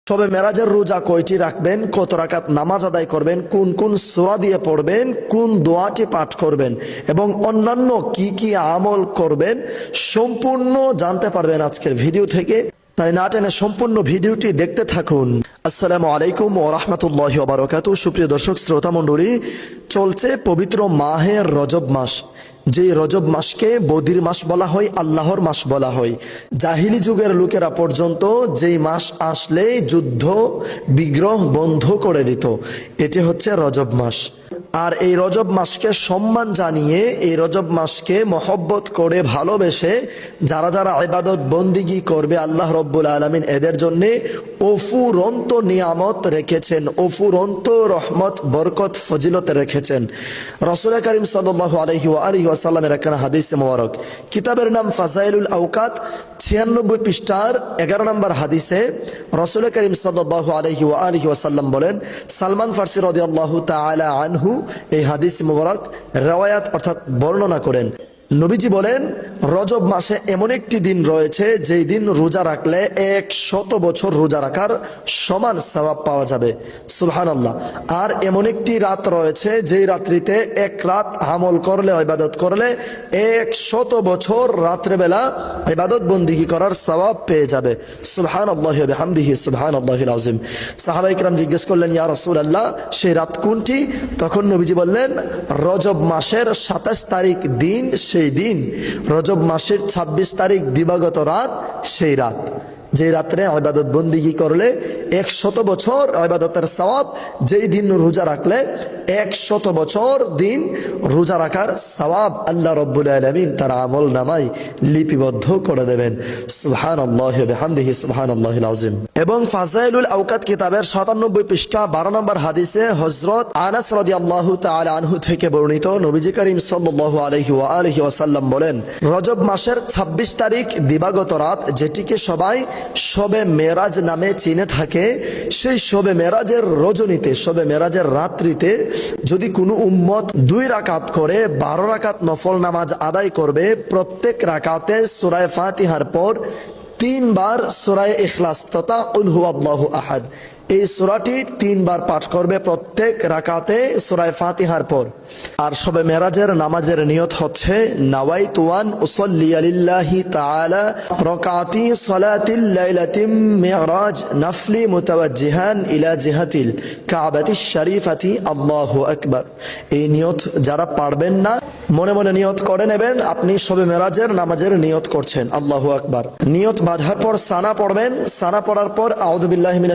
তবে মেরাজের রোজা কয়টি রাখবেন, কত রাকাত নামাজ আদায় করবেন, কোন কোন সূরা দিয়ে পড়বেন, কোন দোয়াটি পাঠ করবেন এবং অন্যান্য কি কি আমল করবেন সম্পূর্ণ জানতে পারবেন আজকের ভিডিও থেকে। তাই না টেনে সম্পূর্ণ ভিডিওটি দেখতে থাকুন। আসসালামু আলাইকুম ওয়া রাহমাতুল্লাহি ওয়া বারাকাতুহু। সুপ্রিয় দর্শক শ্রোতা মণ্ডলী, চলছে পবিত্র মাহের রজব মাস। যে রজব মাসকে বদির মাস বলা হয়, আল্লাহর মাস বলা হয়। জাহিলি যুগের লোকেরা পর্যন্ত যেই মাস আসলে যুদ্ধ বিগ্রহ বন্ধ করে দিত, এটি হচ্ছে রজব মাস। আর এই রজব মাসকে সম্মান জানিয়ে, এই রজব মাসকে মহব্বত করে ভালোবেসে যারা যারা ইবাদত বন্দিগি করবে, আল্লাহ রব্বুল আলামিন এদের জন্য অফুরন্ত নিয়ামত রেখেছেন, অফুরন্ত রহমত বরকত ফজিলত রেখেছেন। রাসূল করিম সাল্লাল্লাহু আলাইহি ওয়াসাল্লামের একখানা হাদিসে মোবারক, কিতাবের নাম ফাজাইলুল আওকাত, 96 পৃষ্ঠার 11 নম্বর হাদিসে রাসূল করিম সাল্লাল্লাহু আলাইহি ওয়াসাল্লাম বলেন, সালমান ফারসি রাদিয়াল্লাহু তাআলা আনহু এই হাদিস মুবারক রওয়ায়াত অর্থাৎ বর্ণনা করেন। নবীজি বলেন, রজব মাসে এমন একটি দিন রয়েছে যেই দিন রোজা রাখলে 100 বছর রোজা রাখার সমান সওয়াব পাওয়া যাবে। সুবহানাল্লাহ। আর এমন একটি রাত রয়েছে যেই রাত্রিতে এক রাত আমল করলে, ইবাদত করলে 100 বছর রাত্রেবেলা ইবাদত বন্দিগি করার সওয়াব পেয়ে যাবে। সুবহানাল্লাহি ওয়া বিহামদিহি সুবহানাল্লাহিল আযীম। সাহাবায়ে কেরাম জিজ্ঞেস করলেন, ইয়া রাসূলুল্লাহ, সেই রাত কোনটি? তখন নবীজি বললেন, রজব মাসের 27 তারিখ দিন সেই দিন, রজব মাসের 26 তারিখ দিবাগত রাত সেই রাত, যে রাত্রে ইবাদত বন্দিগি করলে 100 বছর ইবাদতের সওয়াব, যেই দিন রোজা রাখলে 100 বছর দিন রোজা রাখার সওয়াব আল্লাহ রব্বুল আলামিন তার আমল নামায় লিপিবদ্ধ করে দেবেন। সুবহানাল্লাহি ওয়া বিহামদিহি সুবহানাল্লাহিল আযীম। এবং ফাজাইলুল আওকাত কিতাবের 97 পৃষ্ঠা 12 নম্বর হাদিসে হযরত আনাস রাদিয়াল্লাহু তাআলা আনহু থেকে বর্ণিত, নবীজি করিম সাল্লাল্লাহু আলাইহি ওয়াসাল্লাম বলেন, রজব মাসের 26 তারিখ দিবাগত রাত, যেটিকে সবাই শবে মেরাজ নামে চিনে থাকে, সেই শবে মেরাজের রজনীতে, শবে মেরাজের রাত্রিতে যদি কোনো উম্মত 2 রাকাত করে 12 রাকাত নফল নামাজ আদায় করবে, প্রত্যেক রাকাতে সূরা ফাতিহার পর 3 বার সূরা ইখলাস তথা কুল হুয়াল্লাহু আহাদ, এই সূরাটি 3 বার পাঠ করবে প্রত্যেক রাকাতে সূরা ফাতিহার পর। আর শবে মেরাজের নামাজের নিয়ত হচ্ছে, নাওয়াইতু আন উসাল্লি লিল্লাহি তাআলা রাকাতি সালাতিল লাইলাতিম মিরাজ নাফলি মুতাওয়াজ্জিহান ইলা জিহাতিল কাবাতিশ শরীফাতি আল্লাহু আকবার। এই নিয়ত যারা পারবেন না, মনে মনে নিয়ত করে নেবেন আপনি শবে মেরাজের নামাজের নিয়ত করছেন। আল্লাহু আকবার। নিয়ত বাঁধার পর সানা পড়বেন, সানা পড়ার পর আউযু বিল্লাহি মিনাশ